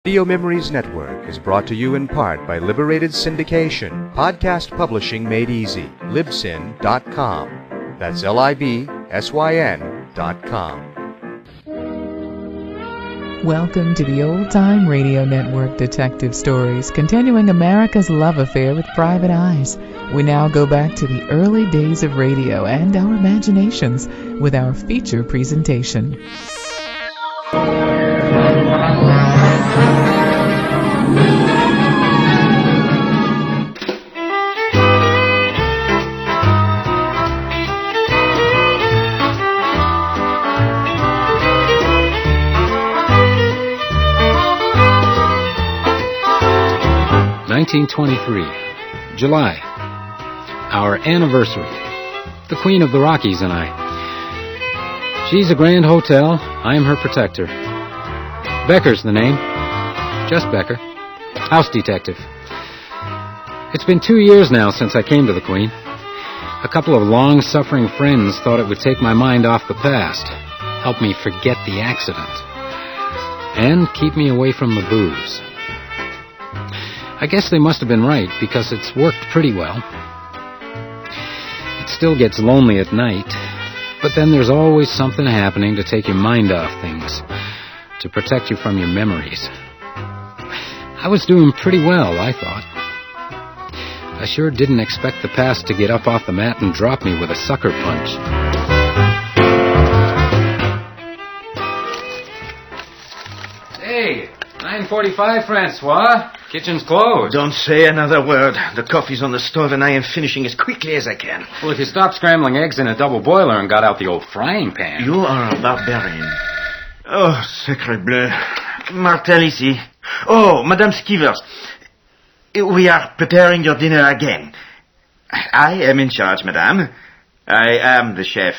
Video Memories Network is brought to you in part by Liberated Syndication, podcast publishing made easy, libsyn.com. That's libsyn.com. Welcome to the Old Time Radio Network Detective Stories, continuing America's love affair with private eyes. We now go back to the early days of radio and our imaginations with our feature presentation. 1923, July. Our anniversary. The Queen of the Rockies and I. She's a grand hotel. I am her protector. Becker's the name. Just Becker. House detective. It's been 2 years now since I came to the Queen. A couple of long-suffering friends thought it would take my mind off the past, help me forget the accident, and keep me away from the booze. I guess they must have been right, because it's worked pretty well. It still gets lonely at night, but then there's always something happening to take your mind off things, to protect you from your memories. I was doing pretty well, I thought. I sure didn't expect the past to get up off the mat and drop me with a sucker punch. Hey, 9:45, Francois. Kitchen's closed. Don't say another word. The coffee's on the stove and I am finishing as quickly as I can. Well, if you stopped scrambling eggs in a double boiler and got out the old frying pan... You are a barbarian. Oh, sacre bleu. Martel ici. Oh, Madame Skivers. We are preparing your dinner again. I am in charge, madame. I am the chef.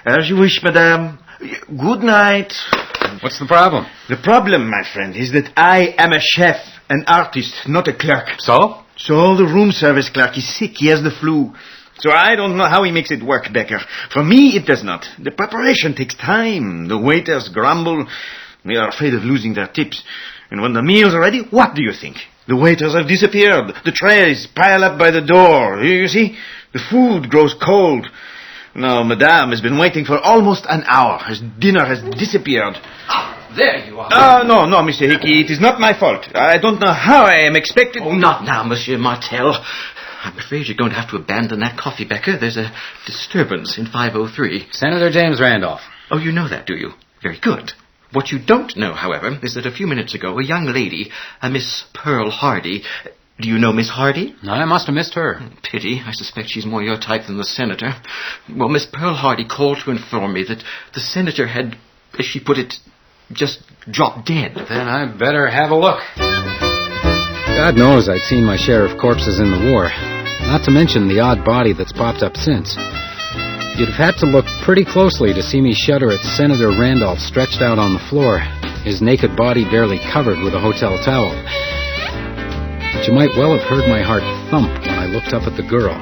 As you wish, madame. Good night. What's the problem? The problem, my friend, is that I am a chef, an artist, not a clerk. So? So the room service clerk is sick. He has the flu. So I don't know how he makes it work, Becker. For me, it does not. The preparation takes time. The waiters grumble. They are afraid of losing their tips. And when the meals are ready, what do you think? The waiters have disappeared. The trays pile up by the door. You see? The food grows cold. Now, madame has been waiting for almost an hour. His dinner has disappeared. Ah, there you are. No, Mr. Hickey. It is not my fault. I don't know how I am expected... Oh, not now, Monsieur Martel. I'm afraid you're going to have to abandon that coffee, Becker. There's a disturbance in 503. Senator James Randolph. Oh, you know that, do you? Very good. What you don't know, however, is that a few minutes ago, a young lady, a Miss Pearl Hardy... Do you know Miss Hardy? I must have missed her. Pity. I suspect she's more your type than the senator. Well, Miss Pearl Hardy called to inform me that the senator had, as she put it, just dropped dead. Then I'd better have a look. God knows I'd seen my share of corpses in the war, not to mention the odd body that's popped up since. You'd have had to look pretty closely to see me shudder at Senator Randolph stretched out on the floor, his naked body barely covered with a hotel towel. But you might well have heard my heart thump when I looked up at the girl.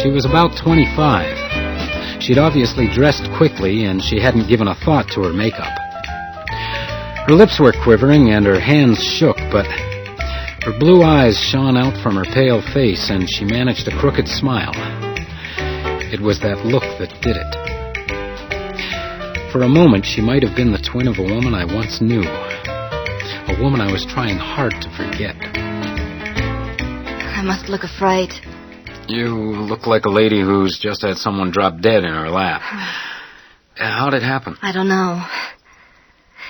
She was about 25. She'd obviously dressed quickly, and she hadn't given a thought to her makeup. Her lips were quivering, and her hands shook, but her blue eyes shone out from her pale face, and she managed a crooked smile. It was that look that did it. For a moment, she might have been the twin of a woman I once knew. A woman I was trying hard to forget. I must look a fright. You look like a lady who's just had someone drop dead in her lap. How'd it happen? I don't know.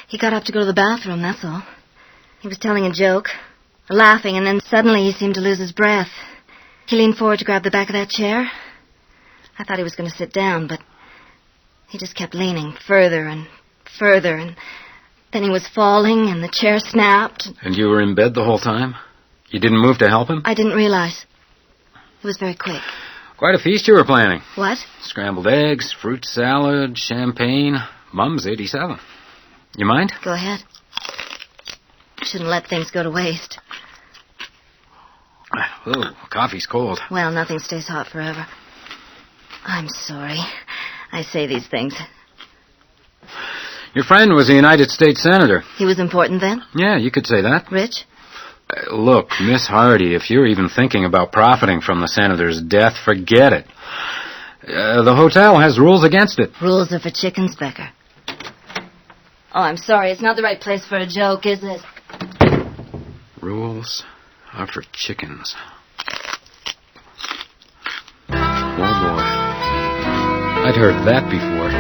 He got up to go to the bathroom, that's all. He was telling a joke, laughing, and then suddenly he seemed to lose his breath. He leaned forward to grab the back of that chair. I thought he was going to sit down, but he just kept leaning further and further, and then he was falling, and the chair snapped. And you were in bed the whole time? You didn't move to help him? I didn't realize. It was very quick. Quite a feast you were planning. What? Scrambled eggs, fruit salad, champagne. Mum's 87. You mind? Go ahead. Shouldn't let things go to waste. Oh, coffee's cold. Well, nothing stays hot forever. I'm sorry. I say these things. Your friend was a United States Senator. He was important then? Yeah, you could say that. Rich? Look, Miss Hardy, if you're even thinking about profiting from the Senator's death, forget it. The hotel has rules against it. Rules are for chickens, Becker. Oh, I'm sorry. It's not the right place for a joke, is it? Rules are for chickens. Oh, boy. I'd heard that before.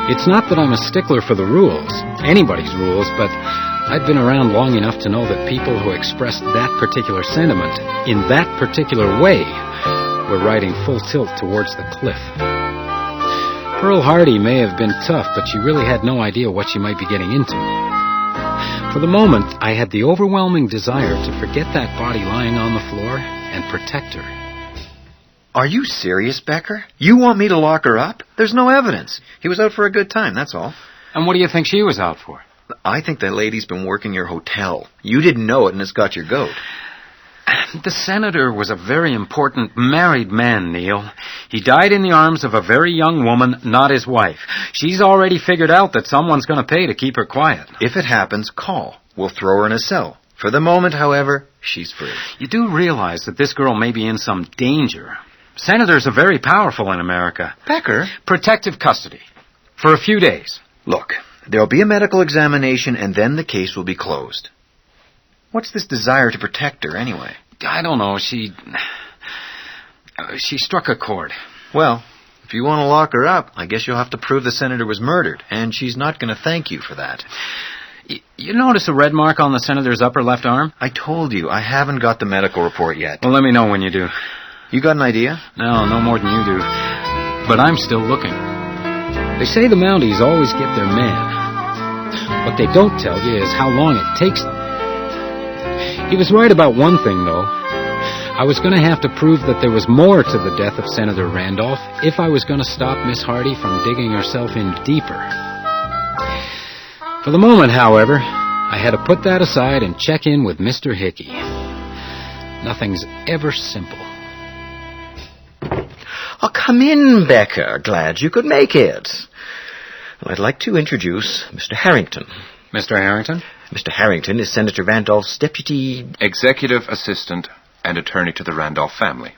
It's not that I'm a stickler for the rules, anybody's rules, but I've been around long enough to know that people who expressed that particular sentiment in that particular way were riding full tilt towards the cliff. Pearl Hardy may have been tough, but she really had no idea what she might be getting into. For the moment, I had the overwhelming desire to forget that body lying on the floor and protect her. Are you serious, Becker? You want me to lock her up? There's no evidence. He was out for a good time, that's all. And what do you think she was out for? I think that lady's been working your hotel. You didn't know it, and it's got your goat. The Senator was a very important married man, Neil. He died in the arms of a very young woman, not his wife. She's already figured out that someone's going to pay to keep her quiet. If it happens, call. We'll throw her in a cell. For the moment, however, she's free. You do realize that this girl may be in some danger. Senators are very powerful in America. Becker? Protective custody. For a few days. Look, there'll be a medical examination, and then the case will be closed. What's this desire to protect her, anyway? I don't know. She struck a chord. Well, if you want to lock her up, I guess you'll have to prove the senator was murdered, and she's not going to thank you for that. You notice a red mark on the senator's upper left arm? I told you, I haven't got the medical report yet. Well, let me know when you do. You got an idea? No more than you do. But I'm still looking. They say the Mounties always get their man. What they don't tell you is how long it takes them. He was right about one thing, though. I was going to have to prove that there was more to the death of Senator Randolph if I was going to stop Miss Hardy from digging herself in deeper. For the moment, however, I had to put that aside and check in with Mr. Hickey. Nothing's ever simple. Oh, come in, Becker. Glad you could make it. Well, I'd like to introduce Mr. Harrington. Mr. Harrington? Mr. Harrington is Senator Randolph's deputy... Executive assistant and attorney to the Randolph family.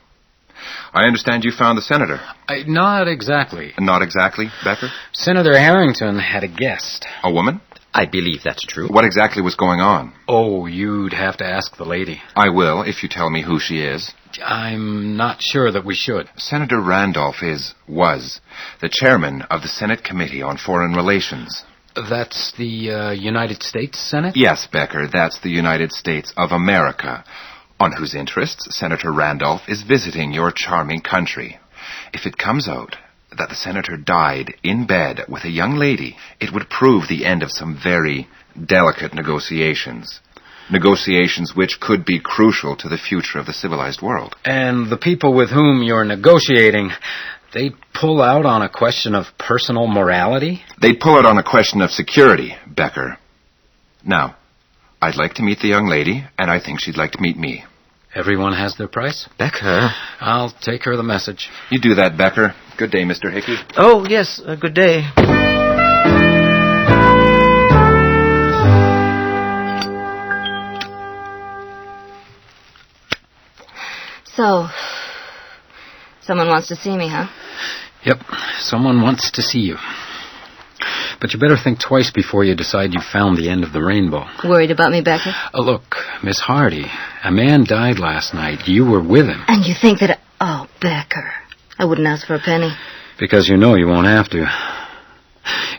I understand you found the senator. Not exactly. Not exactly, Becker? Senator Harrington had a guest. A woman? I believe that's true. What exactly was going on? Oh, you'd have to ask the lady. I will, if you tell me who she is. I'm not sure that we should. Senator Randolph was the chairman of the Senate Committee on Foreign Relations. That's the United States Senate? Yes, Becker, that's the United States of America, on whose interests Senator Randolph is visiting your charming country. If it comes out that the senator died in bed with a young lady, it would prove the end of some very delicate negotiations. Negotiations which could be crucial to the future of the civilized world. And the people with whom you're negotiating, they'd pull out on a question of personal morality? They'd pull out on a question of security, Becker. Now, I'd like to meet the young lady, and I think she'd like to meet me. Everyone has their price? Becker? I'll take her the message. You do that, Becker. Good day, Mr. Hickey. Oh, yes, good day. So, someone wants to see me, huh? Yep, someone wants to see you. But you better think twice before you decide you found the end of the rainbow. Worried about me, Becker? Look, Miss Hardy, a man died last night. You were with him. And you think that... Oh, Becker, I wouldn't ask for a penny. Because you know you won't have to.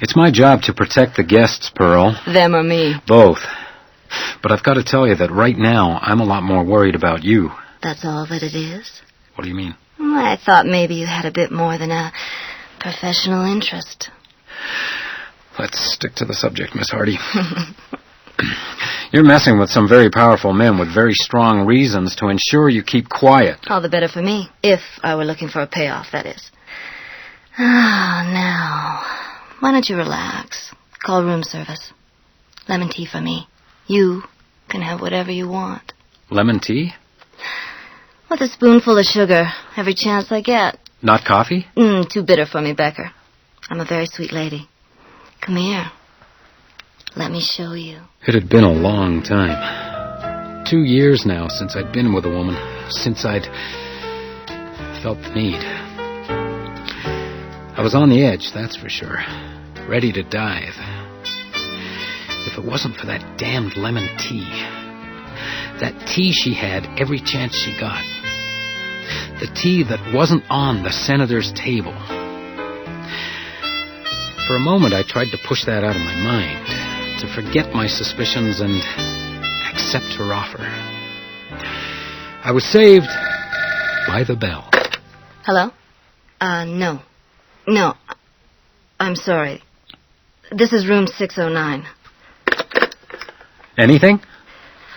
It's my job to protect the guests, Pearl. Them or me? Both. But I've got to tell you that right now I'm a lot more worried about you. That's all that it is? What do you mean? Well, I thought maybe you had a bit more than a professional interest. Let's stick to the subject, Miss Hardy. You're messing with some very powerful men with very strong reasons to ensure you keep quiet. All the better for me. If I were looking for a payoff, that is. Now, why don't you relax? Call room service. Lemon tea for me. You can have whatever you want. Lemon tea? With a spoonful of sugar, every chance I get. Not coffee? Too bitter for me, Becker. I'm a very sweet lady. Come here. Let me show you. It had been a long time. 2 years now since I'd been with a woman, since I'd felt the need. I was on the edge, that's for sure, ready to dive. If it wasn't for that damned lemon tea. That tea she had every chance she got. The tea that wasn't on the senator's table. For a moment, I tried to push that out of my mind, to forget my suspicions and accept her offer. I was saved by the bell. Hello? No. No. I'm sorry. This is room 609. Anything?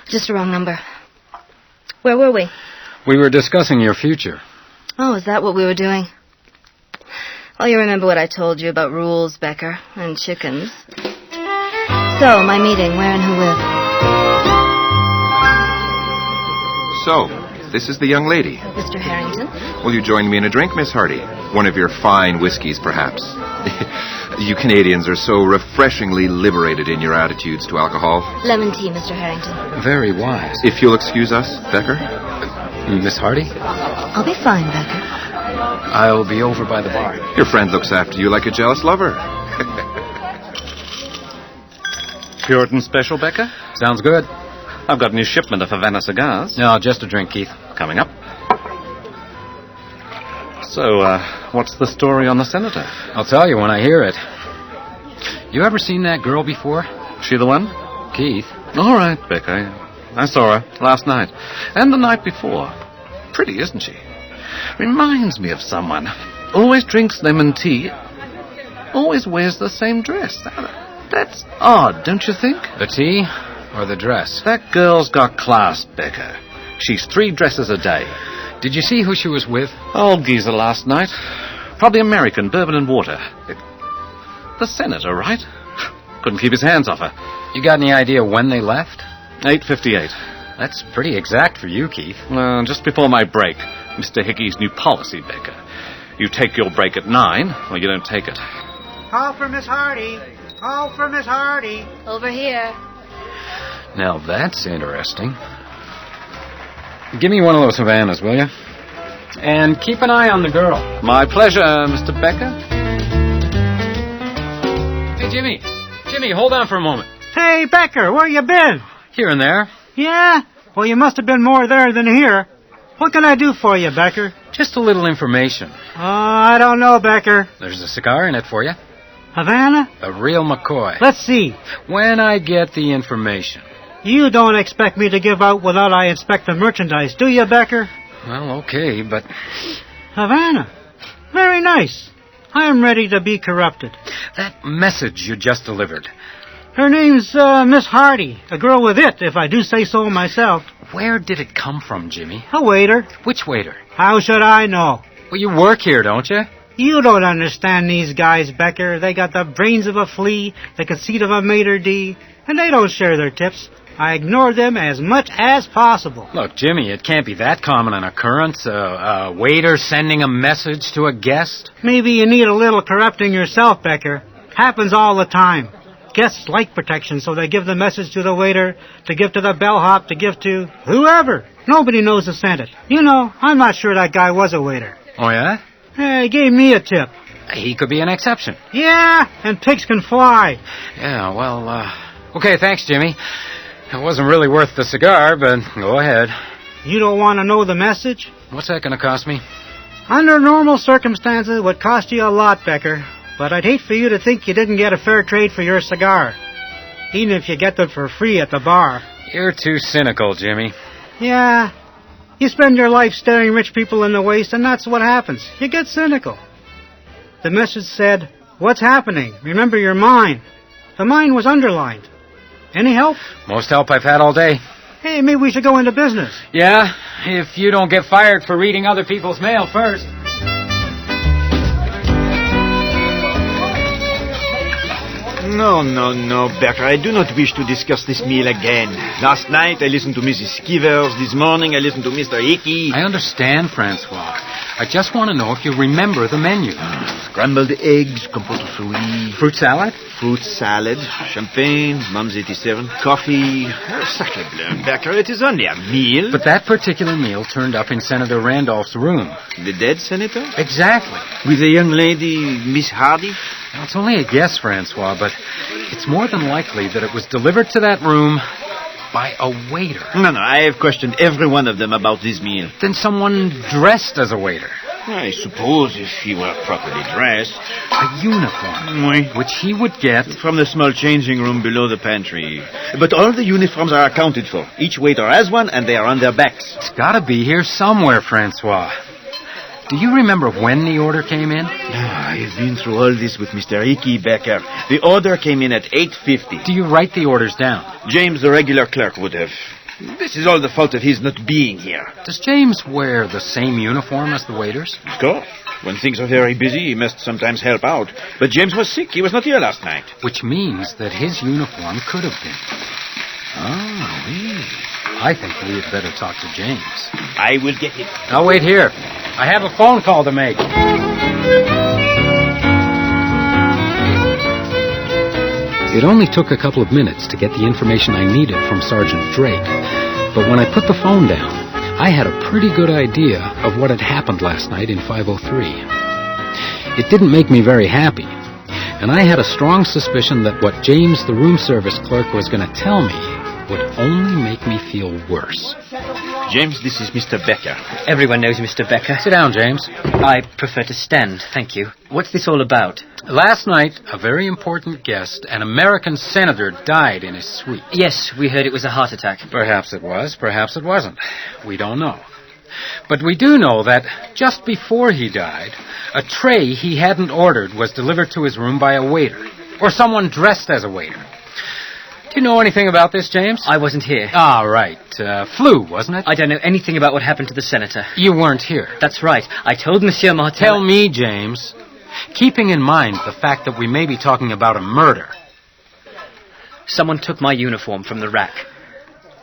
Just a wrong number. Where were we? We were discussing your future. Oh, is that what we were doing? Well, you remember what I told you about rules, Becker, and chickens. So, my meeting, where and who with? So, this is the young lady. Mr. Harrington? Will you join me in a drink, Miss Hardy? One of your fine whiskeys, perhaps. You Canadians are so refreshingly liberated in your attitudes to alcohol. Lemon tea, Mr. Harrington. Very wise. If you'll excuse us, Becker. Miss Hardy? I'll be fine, Becker. I'll be over by the bar. Your friend looks after you like a jealous lover. Puritan special, Becker? Sounds good. I've got a new shipment of Havana cigars. No, just a drink, Keith. Coming up. So, what's the story on the senator? I'll tell you when I hear it. You ever seen that girl before? She the one? Keith. All right, Becker. I saw her last night. And the night before. Pretty, isn't she? Reminds me of someone. Always drinks lemon tea. Always wears the same dress. That's odd, don't you think? The tea or the dress? That girl's got class, Becker. She's 3 dresses a day. Did you see who she was with? Old geezer last night. Probably American, bourbon and water. The senator, right? Couldn't keep his hands off her. You got any idea when they left? 8:58. That's pretty exact for you, Keith. Just before my break. Mr. Hickey's new policy, Becker. You take your break at 9, or you don't take it. Call for Miss Hardy. Call for Miss Hardy. Over here. Now that's interesting. Give me one of those Havanas, will you? And keep an eye on the girl. My pleasure, Mr. Becker. Hey, Jimmy. Jimmy, hold on for a moment. Hey, Becker, where you been? Here and there. Yeah? Well, you must have been more there than here. What can I do for you, Becker? Just a little information. I don't know, Becker. There's a cigar in it for you. Havana? A real McCoy. Let's see. When I get the information. You don't expect me to give out without I inspect the merchandise, do you, Becker? Well, okay, but... Havana. Very nice. I am ready to be corrupted. That message you just delivered. Her name's Miss Hardy. A girl with it, if I do say so myself. Where did it come from, Jimmy? A waiter. Which waiter? How should I know? Well, you work here, don't you? You don't understand these guys, Becker. They got the brains of a flea, the conceit of a maitre d', and they don't share their tips. I ignore them as much as possible. Look, Jimmy, it can't be that common an occurrence. A waiter sending a message to a guest. Maybe you need a little corrupting yourself, Becker. Happens all the time. Guests like protection, so they give the message to the waiter, to give to the bellhop, to give to whoever. Nobody knows who sent it. You know, I'm not sure that guy was a waiter. Oh, yeah? He gave me a tip. He could be an exception. Yeah, and pigs can fly. Yeah, well, okay, thanks, Jimmy. It wasn't really worth the cigar, but go ahead. You don't want to know the message? What's that going to cost me? Under normal circumstances, it would cost you a lot, Becker. But I'd hate for you to think you didn't get a fair trade for your cigar. Even if you get them for free at the bar. You're too cynical, Jimmy. Yeah. You spend your life staring rich people in the waist, and that's what happens. You get cynical. The message said, "What's happening? Remember your mine." The mine was underlined. Any help? Most help I've had all day. Hey, maybe we should go into business. Yeah, if you don't get fired for reading other people's mail first. No, Becker. I do not wish to discuss this meal again. Last night I listened to Mrs. Skivers. This morning I listened to Mr. Hickey. I understand, Francois. I just want to know if you remember the menu. Scrambled eggs, compote de fruits. Fruit salad? Fruit salad, champagne, Mum's 87, coffee. Sacre bleu, Becker, it is only a meal. But that particular meal turned up in Senator Randolph's room. The dead senator? Exactly. With the young lady, Miss Hardy? Now, it's only a guess, Francois, but it's more than likely that it was delivered to that room by a waiter. No, I have questioned every one of them about this meal. Then someone dressed as a waiter. I suppose if he were properly dressed. A uniform. Oui. Which he would get from the small changing room below the pantry. But all the uniforms are accounted for. Each waiter has one, and they are on their backs. It's got to be here somewhere, Francois. Do you remember when the order came in? I've been through all this with Mr. Icky, Becker. The order came in at 8:50. Do you write the orders down? James, the regular clerk, would have. This is all the fault of his not being here. Does James wear the same uniform as the waiters? Of course. When things are very busy, he must sometimes help out. But James was sick. He was not here last night. Which means that his uniform could have been. Ah, oui. I think we had better talk to James. I will get it. I'll wait here. I have a phone call to make. It only took a couple of minutes to get the information I needed from Sergeant Drake. But when I put the phone down, I had a pretty good idea of what had happened last night in 503. It didn't make me very happy, and I had a strong suspicion that what James, the room service clerk, was going to tell me would only make me feel worse. James, this is Mr. Becker. Everyone knows Mr. Becker. Sit down, James. I prefer to stand, thank you. What's this all about? Last night, a very important guest, an American senator, died in his suite. Yes, we heard it was a heart attack. Perhaps it was, perhaps it wasn't. We don't know. But we do know that just before he died, a tray he hadn't ordered was delivered to his room by a waiter, or someone dressed as a waiter. Do you know anything about this, James? I wasn't here. Ah, right. Flu, wasn't it? I don't know anything about what happened to the senator. You weren't here. That's right. I told Monsieur Martel... Tell me, James, keeping in mind the fact that we may be talking about a murder. Someone took my uniform from the rack.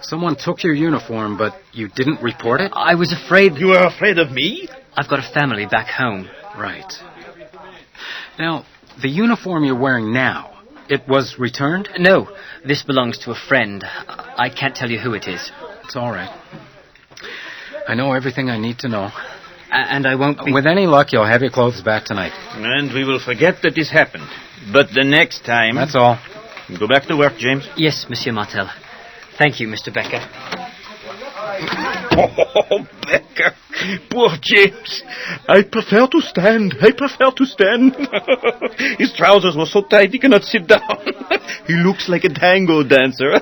Someone took your uniform, but you didn't report it? I was afraid... You were afraid of me? I've got a family back home. Right. Now, the uniform you're wearing now, it was returned? No, this belongs to a friend. I can't tell you who it is. It's all right. I know everything I need to know. And I won't be... With any luck, you'll have your clothes back tonight. And we will forget that this happened. But the next time... That's all. Go back to work, James. Yes, Monsieur Martel. Thank you, Mr. Becker. Oh, Becker. Poor James. I prefer to stand. His trousers were so tight he cannot sit down. He looks like a tango dancer.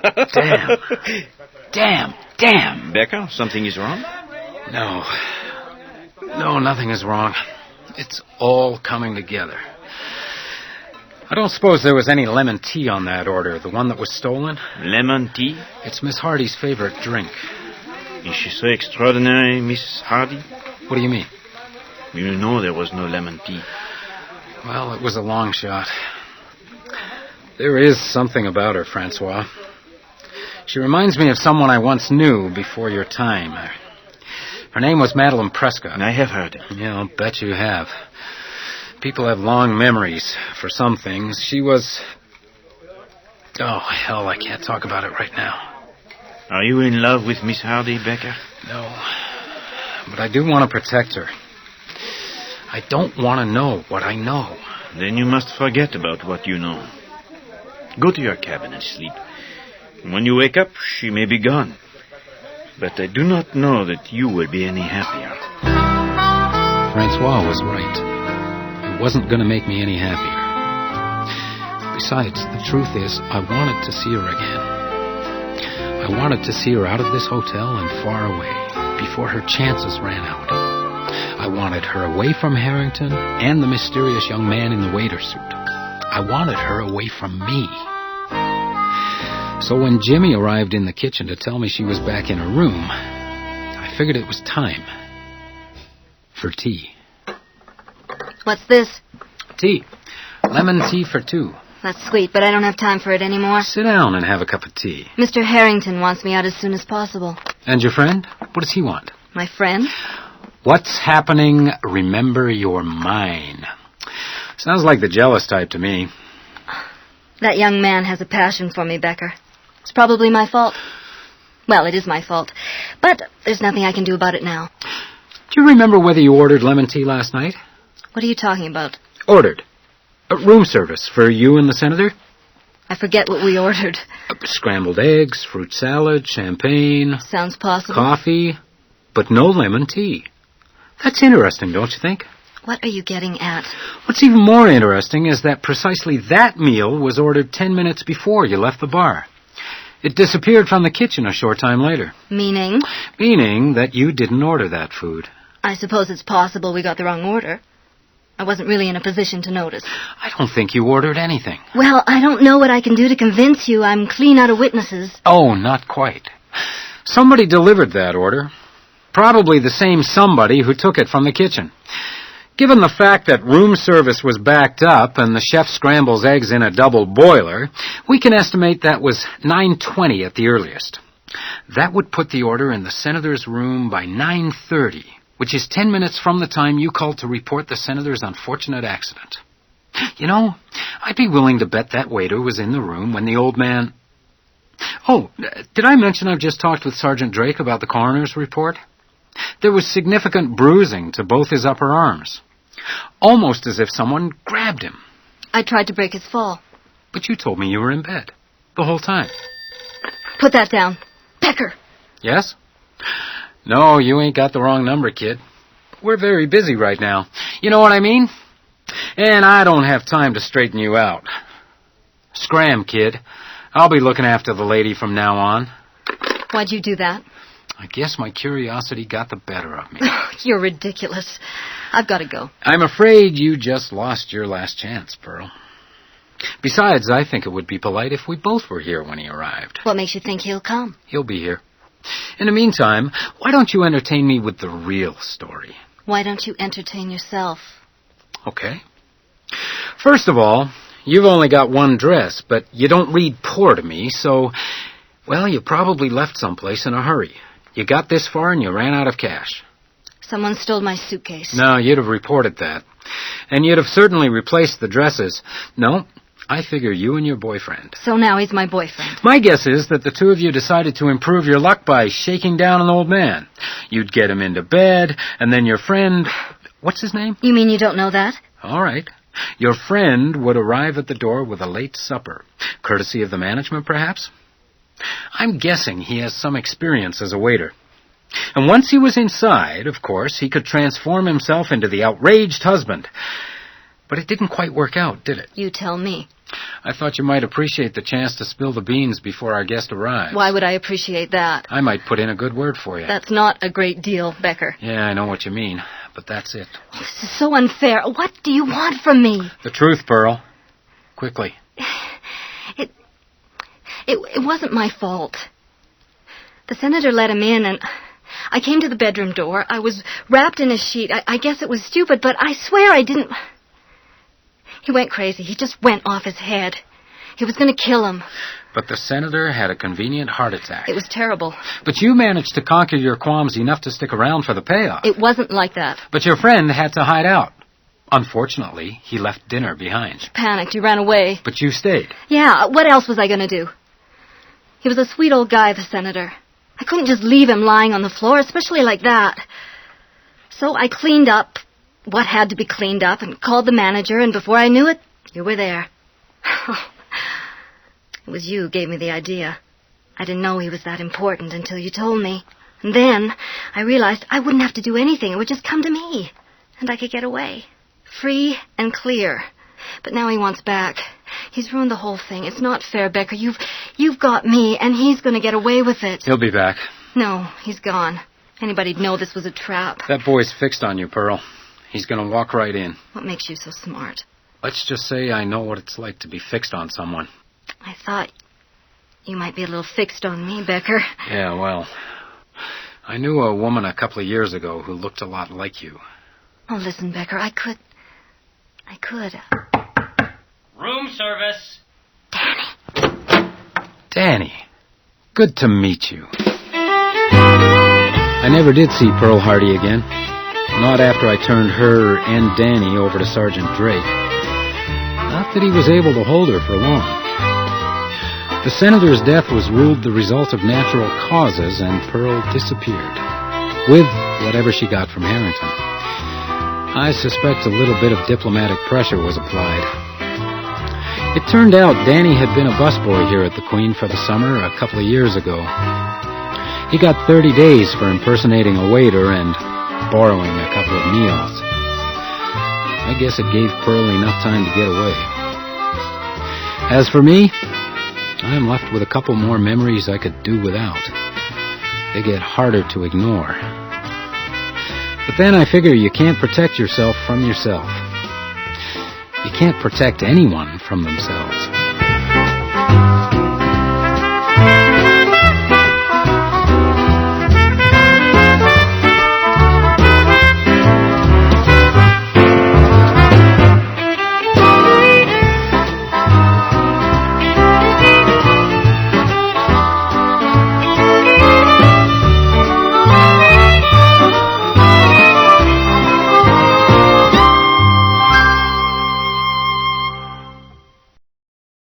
Damn. Becker, something is wrong? No, nothing is wrong. It's all coming together. I don't suppose there was any lemon tea on that order, the one that was stolen? Lemon tea? It's Miss Hardy's favorite drink. Is she so extraordinary, Miss Hardy? What do you mean? You know there was no lemon tea. Well, it was a long shot. There is something about her, Francois. She reminds me of someone I once knew before your time. Her name was Madeline Prescott. I have heard it. Yeah, I'll bet you have. People have long memories for some things. She was... Oh, hell, I can't talk about it right now. Are you in love with Miss Hardy, Becker? No. But I do want to protect her. I don't want to know what I know. Then you must forget about what you know. Go to your cabin and sleep. When you wake up, she may be gone. But I do not know that you will be any happier. Francois was right. It wasn't going to make me any happier. Besides, the truth is, I wanted to see her again. I wanted to see her out of this hotel and far away, before her chances ran out. I wanted her away from Harrington and the mysterious young man in the waiter suit. I wanted her away from me. So when Jimmy arrived in the kitchen to tell me she was back in her room, I figured it was time for tea. What's this? Tea. Lemon tea for two. That's sweet, but I don't have time for it anymore. Sit down and have a cup of tea. Mr. Harrington wants me out as soon as possible. And your friend? What does he want? My friend? What's happening? Remember you're mine. Sounds like the jealous type to me. That young man has a passion for me, Becker. It's probably my fault. Well, it is my fault. But there's nothing I can do about it now. Do you remember whether you ordered lemon tea last night? What are you talking about? Ordered. A room service for you and the senator? I forget what we ordered. Scrambled eggs, fruit salad, champagne. Sounds possible. Coffee, but no lemon tea. That's interesting, don't you think? What are you getting at? What's even more interesting is that precisely that meal was ordered 10 minutes before you left the bar. It disappeared from the kitchen a short time later. Meaning? Meaning that you didn't order that food. I suppose it's possible we got the wrong order. I wasn't really in a position to notice. I don't think you ordered anything. Well, I don't know what I can do to convince you. I'm clean out of witnesses. Oh, not quite. Somebody delivered that order. Probably the same somebody who took it from the kitchen. Given the fact that room service was backed up and the chef scrambles eggs in a double boiler, we can estimate that was 9:20 at the earliest. That would put the order in the senator's room by 9:30. Which is 10 minutes from the time you called to report the senator's unfortunate accident. You know, I'd be willing to bet that waiter was in the room when the old man... Oh, did I mention I've just talked with Sergeant Drake about the coroner's report? There was significant bruising to both his upper arms. Almost as if someone grabbed him. I tried to break his fall. But you told me you were in bed the whole time. Put that down. Becker! Yes? No, you ain't got the wrong number, kid. We're very busy right now. You know what I mean? And I don't have time to straighten you out. Scram, kid. I'll be looking after the lady from now on. Why'd you do that? I guess my curiosity got the better of me. You're ridiculous. I've got to go. I'm afraid you just lost your last chance, Pearl. Besides, I think it would be polite if we both were here when he arrived. What makes you think he'll come? He'll be here. In the meantime, why don't you entertain me with the real story? Why don't you entertain yourself? Okay. First of all, you've only got one dress, but you don't read poor to me, so, well, you probably left someplace in a hurry. You got this far and you ran out of cash. Someone stole my suitcase. No, you'd have reported that. And you'd have certainly replaced the dresses. No, I figure you and your boyfriend. So now he's my boyfriend. My guess is that the two of you decided to improve your luck by shaking down an old man. You'd get him into bed, and then your friend... What's his name? You mean you don't know that? All right. Your friend would arrive at the door with a late supper. Courtesy of the management, perhaps? I'm guessing he has some experience as a waiter. And once he was inside, of course, he could transform himself into the outraged husband. But it didn't quite work out, did it? You tell me. I thought you might appreciate the chance to spill the beans before our guest arrives. Why would I appreciate that? I might put in a good word for you. That's not a great deal, Becker. Yeah, I know what you mean, but that's it. This is so unfair. What do you want from me? The truth, Pearl. Quickly. It wasn't my fault. The senator let him in, and I came to the bedroom door. I was wrapped in a sheet. I guess it was stupid, but I swear I didn't... He went crazy. He just went off his head. He was going to kill him. But the senator had a convenient heart attack. It was terrible. But you managed to conquer your qualms enough to stick around for the payoff. It wasn't like that. But your friend had to hide out. Unfortunately, he left dinner behind. He panicked. He ran away. But you stayed. Yeah, what else was I going to do? He was a sweet old guy, the senator. I couldn't just leave him lying on the floor, especially like that. So I cleaned up what had to be cleaned up and called the manager, and before I knew it, you were there. It was you who gave me the idea. I didn't know he was that important until you told me. And then I realized I wouldn't have to do anything. It would just come to me. And I could get away. Free and clear. But now he wants back. He's ruined the whole thing. It's not fair, Becker. You've got me, and he's going to get away with it. He'll be back. No, he's gone. Anybody'd know this was a trap. That boy's fixed on you, Pearl. He's going to walk right in. What makes you so smart? Let's just say I know what it's like to be fixed on someone. I thought you might be a little fixed on me, Becker. Yeah, well, I knew a woman a couple of years ago who looked a lot like you. Oh, listen, Becker, I could. Room service. Danny, good to meet you. I never did see Pearl Hardy again. Not after I turned her and Danny over to Sergeant Drake. Not that he was able to hold her for long. The senator's death was ruled the result of natural causes, and Pearl disappeared, with whatever she got from Harrington. I suspect a little bit of diplomatic pressure was applied. It turned out Danny had been a busboy here at the Queen for the summer a couple of years ago. He got 30 days for impersonating a waiter and borrowing a couple of meals. I guess it gave Pearl enough time to get away. As for me, I'm left with a couple more memories I could do without. They get harder to ignore. But then I figure you can't protect yourself from yourself. You can't protect anyone from themselves.